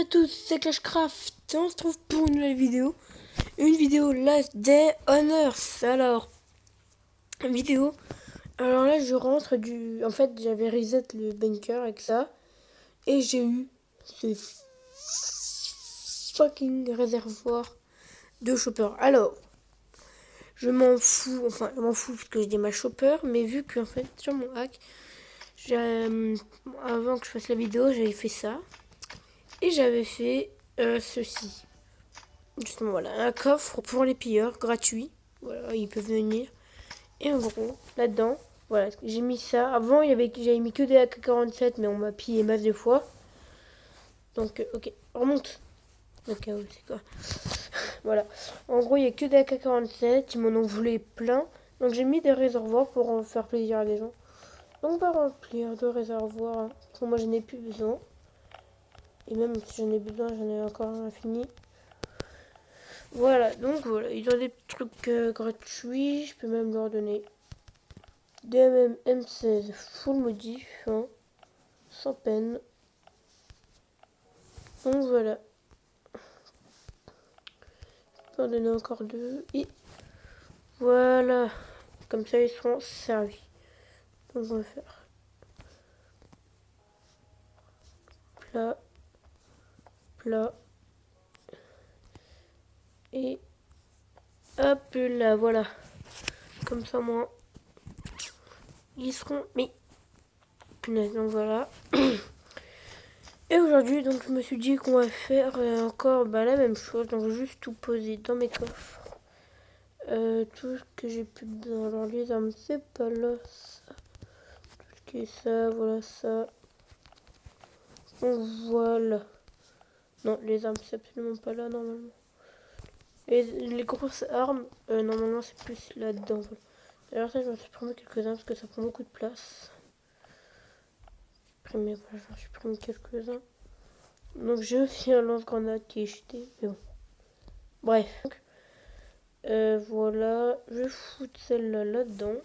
à tous, c'est Clashcraft. On se trouve pour une nouvelle vidéo. Une vidéo Last Day Honors. Alors, vidéo. Alors là, je rentre du... En fait, j'avais reset le bunker avec ça. Et j'ai eu ce fucking réservoir de chopper. Alors, je m'en fous. Enfin, je m'en fous parce que j'ai ma chopper. Mais vu que, en fait, sur mon hack, avant que je fasse la vidéo, j'avais fait ça. Et j'avais fait ceci. Justement, voilà, un coffre pour les pilleurs, gratuit. Voilà, ils peuvent venir. Et en gros, là-dedans, voilà, j'ai mis ça. Avant, j'avais mis que des AK-47, mais on m'a pillé masse de fois. Donc, ok, remonte. Ok, oui, c'est quoi. Voilà. En gros, il n'y a que des AK-47. Ils m'en ont voulu plein. Donc, j'ai mis des réservoirs pour en faire plaisir à des gens. Donc, on va remplir de réservoirs. Hein. Parce que moi, je n'ai plus besoin. Et même si j'en ai besoin, j'en ai encore un infini. Voilà, donc voilà, ils ont des trucs gratuits, je peux même leur donner DMM M16 full modif, hein, sans peine. Donc voilà, je peux en donner encore deux, et voilà, comme ça ils seront servis. Donc on va faire plat, plat, et hop là, voilà, comme ça moi, ils seront, mais punaise, donc voilà. Et aujourd'hui, donc je me suis dit qu'on va faire encore la même chose, donc juste tout poser dans mes coffres. Tout ce que j'ai plus besoin. Alors les armes, c'est pas là, ça. Tout ce qui est ça, voilà ça. Donc voilà. Non, les armes, c'est absolument pas là, normalement. Et les grosses armes, normalement, c'est plus là-dedans. Voilà. D'ailleurs, ça, je vais en supprimer quelques-uns parce que ça prend beaucoup de place. Voilà, j'en supprime quelques-uns. Donc j'ai aussi un lance-grenade qui est jeté, mais bon. Bref. Donc, voilà, je vais foutre celle-là là-dedans.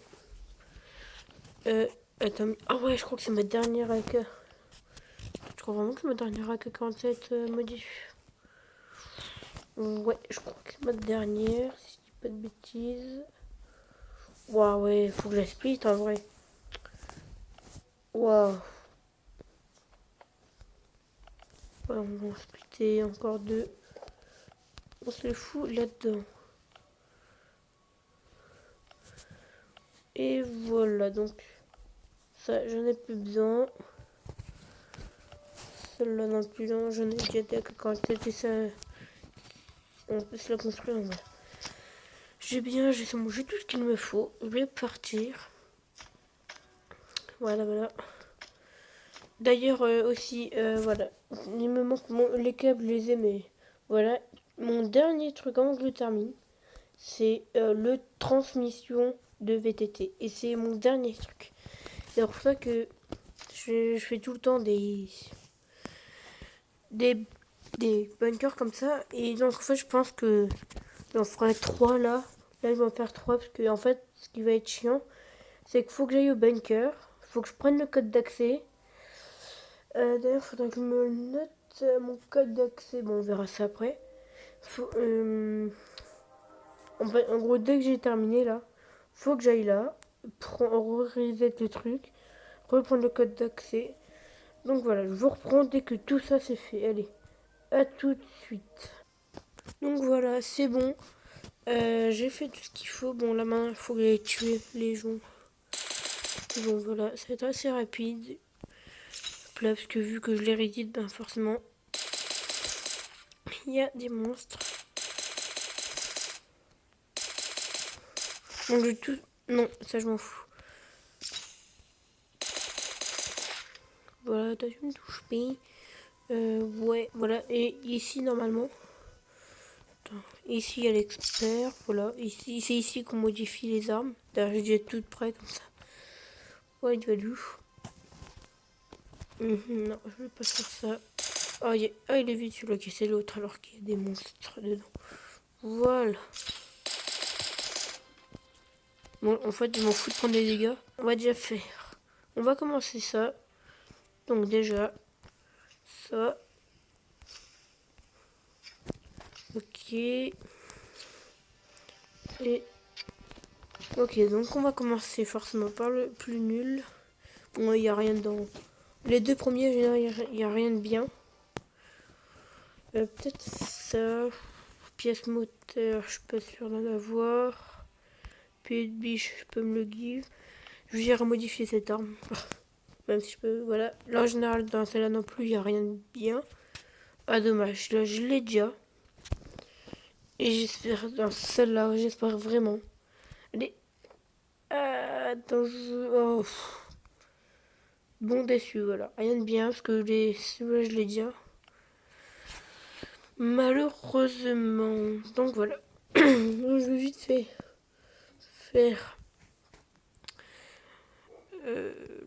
Attends, ah ouais, je crois que c'est ma dernière AK. Je crois vraiment que c'est ma dernière AK-47 modif. Ouais, je crois que c'est ma dernière, si je dis pas de bêtises. Waouh, ouais, faut que je la split en vrai. Waouh. Ouais, on va en splitter encore deux. On se les fout là-dedans. Et voilà, donc ça, j'en ai plus besoin. Celle-là non plus, non, j'en ai déjà des AK-47 et ça, on peut se la construire en vrai. J'ai tout ce qu'il me faut. Je vais partir. Voilà, voilà. D'ailleurs, aussi, voilà. Il me manque les câbles, je les ai, mais voilà. Mon dernier truc avant que je le termine, c'est le transmission de VTT. Et c'est mon dernier truc. C'est pour ça que je fais tout le temps des, des bunkers comme ça. Et donc, en fait, je pense que j'en ferai 3 là. Là, je vais en faire 3 parce que, en fait, ce qui va être chiant, c'est qu'il faut que j'aille au bunker. Il faut que je prenne le code d'accès. D'ailleurs, il faudrait que je me note mon code d'accès. Bon, on verra ça après. En gros, dès que j'ai terminé là, faut que j'aille là, reset le truc, reprendre le code d'accès. Donc voilà, je vous reprends dès que tout ça c'est fait. Allez, à tout de suite. Donc voilà, c'est bon. J'ai fait tout ce qu'il faut. Bon, là maintenant, il faut que j'aille tuer les gens. Bon, voilà, ça va être assez rapide. Là, parce que vu que je les rédite, ben forcément, il y a des monstres. Donc je tout... Non, ça je m'en fous. Voilà, t'as une touche P. Ouais, voilà. Et ici, normalement... Attends, ici, il y a l'expert. Voilà. Ici, c'est ici qu'on modifie les armes. D'ailleurs, j'ai déjà tout prêt comme ça. Ouais, il va du. Non, je vais pas faire ça. Ah, il est vite celui-là qui c'est l'autre alors qu'il y a des monstres dedans. Voilà. Bon, en fait, je m'en fous de prendre des dégâts. On va déjà faire. On va commencer ça. Donc déjà, ça. Et ok, donc on va commencer forcément par le plus nul. Bon, il n'y a rien dedans. Les deux premiers, il n'y a rien de bien. Peut-être ça. Pièce moteur, je suis pas sûre d'en avoir. Pied de biche, je peux me le give. Je vais remodifier cette arme. Même si je peux, voilà. Là, en général, dans celle-là non plus, il n'y a rien de bien. Ah, dommage. Là, je l'ai déjà. Et j'espère, dans celle-là, j'espère vraiment. Allez. Attends, oh. Bon déçu, voilà. Rien de bien, parce que celui-là, je l'ai déjà. Malheureusement. Donc, voilà. Je vais vite fait faire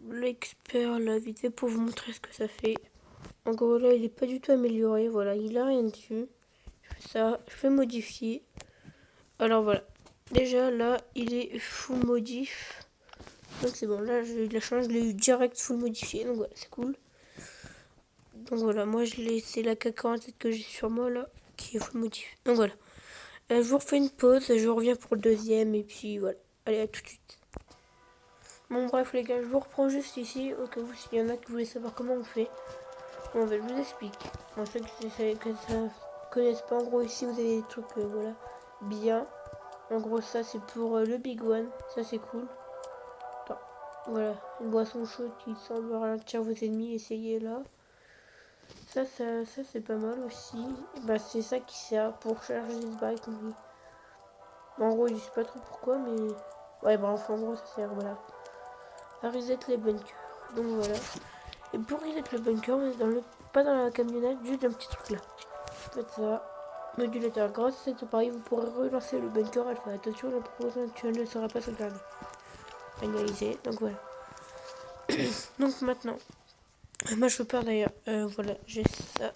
l'expert là vite fait pour vous montrer ce que ça fait. En gros là il est pas du tout amélioré, voilà, il a rien dessus. Je fais ça, je fais modifier. Alors voilà, déjà là il est full modif. Donc c'est bon, là j'ai eu de la chance, je l'ai eu direct full modifié, donc voilà, c'est cool. Donc voilà, moi c'est la K47 que j'ai sur moi là, qui est full modif. Donc voilà, je vous refais une pause, je reviens pour le deuxième et puis voilà, allez à tout de suite. Bon bref les gars, je vous reprends juste ici, au cas où s'il y en a qui voulaient savoir comment on fait. Bon ben je vous explique. Bon, ceux que ça connaissent pas, en gros ici vous avez des trucs voilà, bien. En gros ça c'est pour le big one, ça c'est cool. Attends, voilà, une boisson chaude qui semble ralentir vos ennemis, essayez là. Ça c'est pas mal aussi. Bah c'est ça qui sert pour charger ce bike. En gros je sais pas trop pourquoi mais... Ouais bref en gros ça sert voilà. À reset les bunkers. Donc voilà. Et pour reset le bunker, on est pas dans la camionnette, juste un petit truc là. Faites ça. Modulateur. Grâce à cet appareil, vous pourrez relancer le bunker alpha. Attention, la proposition actuelle ne sera pas sauvegardée. Analysé. Donc voilà. Donc maintenant. Moi je pars d'ailleurs. Voilà, j'ai ça.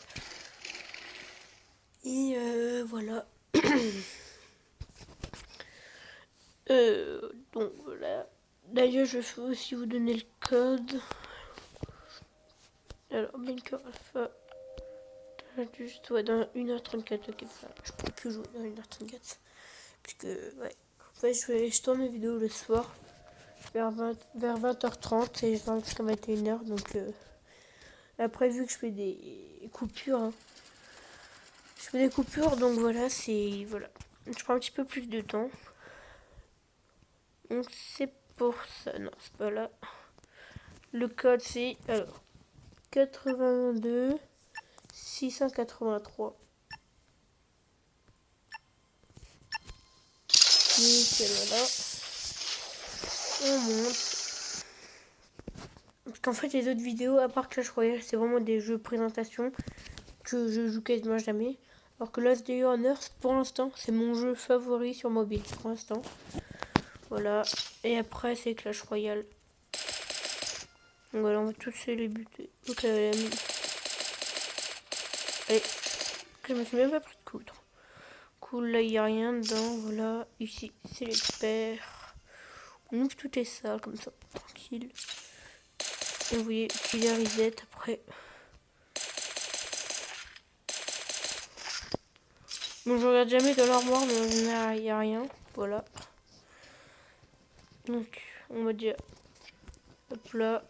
Et voilà. Donc voilà. D'ailleurs, je vais aussi vous donner le code. Alors, bunker alpha. Juste ouais, dans 1h34. Ok, ça, je peux plus jouer dans 1h34. Puisque, ouais. En fait, je tourne mes vidéos le soir. Vers 20h30 et je vais jusqu'à 21h. Donc, après, vu que je fais des coupures. Hein, je fais des coupures, donc voilà, c'est. Voilà. Je prends un petit peu plus de temps. Donc, c'est pour ça. Non, c'est pas là. Le code, c'est. Alors. 82 683. Nickel, voilà. On monte. Parce qu'en fait, les autres vidéos, à part Clash Royale, c'est vraiment des jeux présentation que je joue quasiment jamais. Alors que Last Day on Earth, pour l'instant, c'est mon jeu favori sur mobile. Pour l'instant. Voilà. Et après, c'est Clash Royale. Donc voilà, on va tous les buter. Donc, allez. Je me suis même pas pris de coudre. Cool, là, il n'y a rien dedans. Voilà. Ici, c'est l'expert. On ouvre tout est sale, comme ça. Tranquille. Et vous voyez, il y a reset après. Bon, je regarde jamais dans l'armoire, mais en général, il n'y a rien. Voilà. Donc, on va dire. Hop là.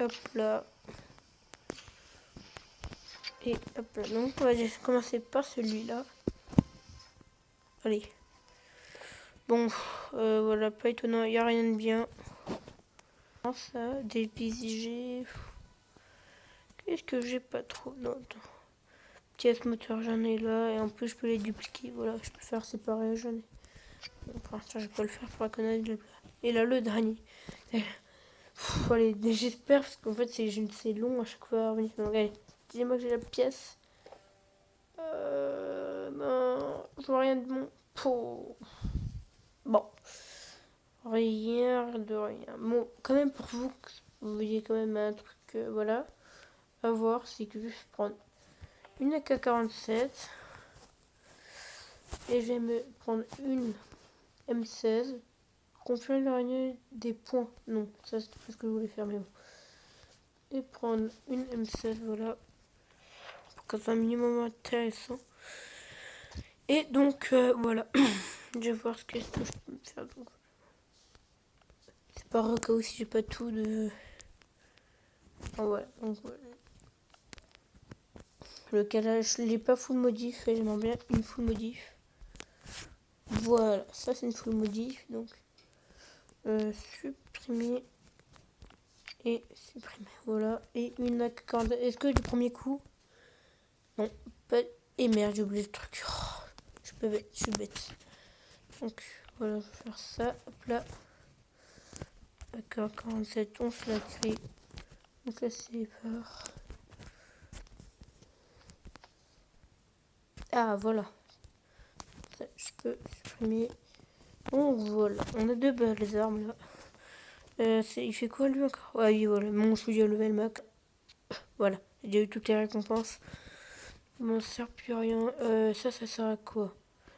Hop là. Et hop là. Donc, on va commencer par celui-là. Allez. Bon, voilà, pas étonnant, il n'y a rien de bien. Ça, des VSG. Qu'est-ce que j'ai pas trop d'autre? Pièce moteur, j'en ai là. Et en plus, je peux les dupliquer. Voilà, je peux faire séparer, j'en ai. Bon, pour l'instant, je vais pas le faire pour la connerie. Et là, le dernier. Allez, j'espère, parce qu'en fait, c'est long à chaque fois. Donc, allez, dis-moi que j'ai la pièce. Non, je vois rien de bon. Bon. Rien de rien. Bon, quand même pour vous, vous voyez quand même un truc, voilà, à voir, c'est que je vais prendre une AK-47 et je vais me prendre une M16. Confirmer l'araignée des points. Non, ça c'est pas ce que je voulais faire, mais bon. Et prendre une M16, voilà. pour que ce soit un minimum intéressant. Et donc voilà, je vais voir ce que je peux me faire. Donc, c'est pas grave si j'ai pas tout de... Ah, voilà, donc voilà. Le calage, je l'ai pas full modif et j'aimerais bien une full modif. Voilà, ça c'est une full modif, donc supprimer et supprimer, voilà. Et une accorde, est-ce que du premier coup? Non, pas... Et merde, j'ai oublié le truc. Oh, je suis bête. Donc voilà, je vais faire ça, hop là. D'accord, 47, on se la crée. Donc là c'est par... Ah voilà, ça, je peux supprimer. Bon voilà, on a deux belles armes là. Il fait quoi lui encore? Ouais, oui, voilà, mon studio level max. Voilà, j'ai déjà eu toutes les récompenses. Il m'en sert plus à rien. Ça sert à quoi?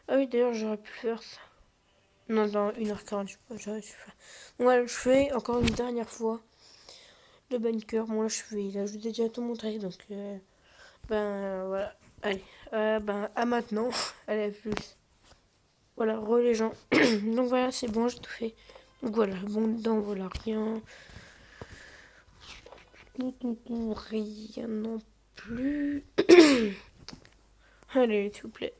Ah oui, d'ailleurs, j'aurais pu faire ça. Non, dans 1h40, je sais pas, j'aurais pu faire. Voilà, je fais encore une dernière fois le bunker. Bon, là, je fais, là, je vous ai déjà tout montré, donc, voilà. Allez, ben, à maintenant. Allez, à plus. Voilà, les gens. Donc voilà, c'est bon, j'ai tout fait. Donc voilà, bon, dedans, voilà, rien. Rien non plus. Allez, s'il vous plaît.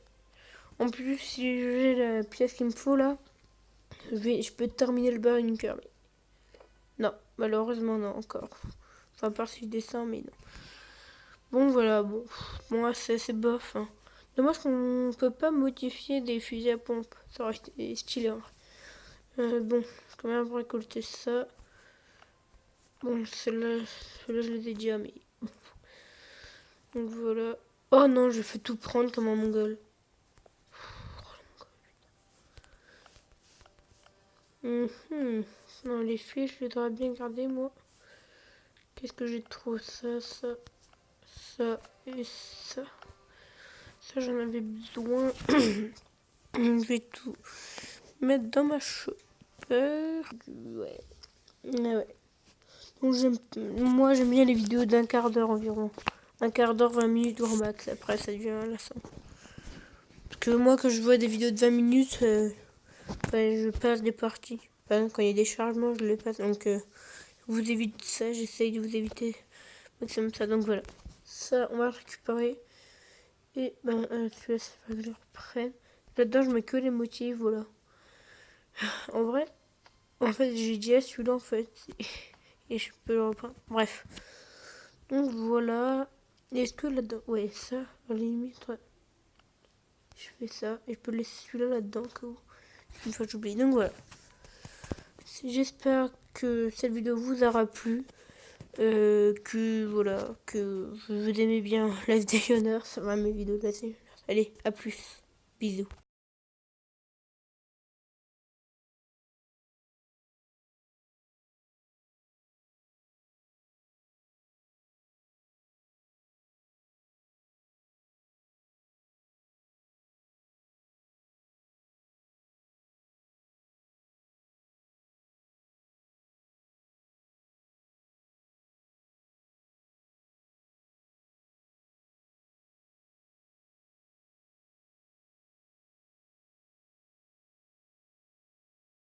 En plus, si j'ai la pièce qu'il me faut là, je peux terminer le bunker. Mais... non, malheureusement, non, encore. Enfin, par si je descends, mais non. Bon, voilà, bon. Bon, c'est bof. Hein. Dommage qu'on peut pas modifier des fusils à pompe. Ça aurait été stylé. Hein. Bon, quand même récolter ça. Bon, celle-là, je les ai déjà, mais... donc voilà. Oh non, je fais tout prendre comme un mongol. Non, les fiches, je les devrais bien garder, moi. Qu'est-ce que j'ai trop? Ça et ça. Ça, j'en avais besoin. Je vais tout mettre dans ma chaussure. Ouais. Ouais. Donc, moi, j'aime bien les vidéos d'un quart d'heure environ. Un quart d'heure, 20 minutes au max. Après, ça devient lassant. Parce que moi, quand je vois des vidéos de 20 minutes, je passe des parties. Par exemple, quand il y a des chargements, je les passe. Donc, je vous évite ça. J'essaye de vous éviter maximum ça. Donc, voilà. Ça, on va le récupérer. Et celui-là, ça fait que je le reprenne. Là-dedans, je mets que les motifs, voilà. En vrai, j'ai dit à celui-là, en fait. Et je peux le reprendre. Bref. Donc, voilà. Est-ce que là-dedans... ouais, ça, à la limite, ouais. Je fais ça. Et je peux laisser celui-là là-dedans, une fois que j'oublie. Donc, voilà. J'espère que cette vidéo vous aura plu. Voilà, que vous aimez bien Live Day Honor, ça va mes vidéos de la Allez, à plus. Bisous.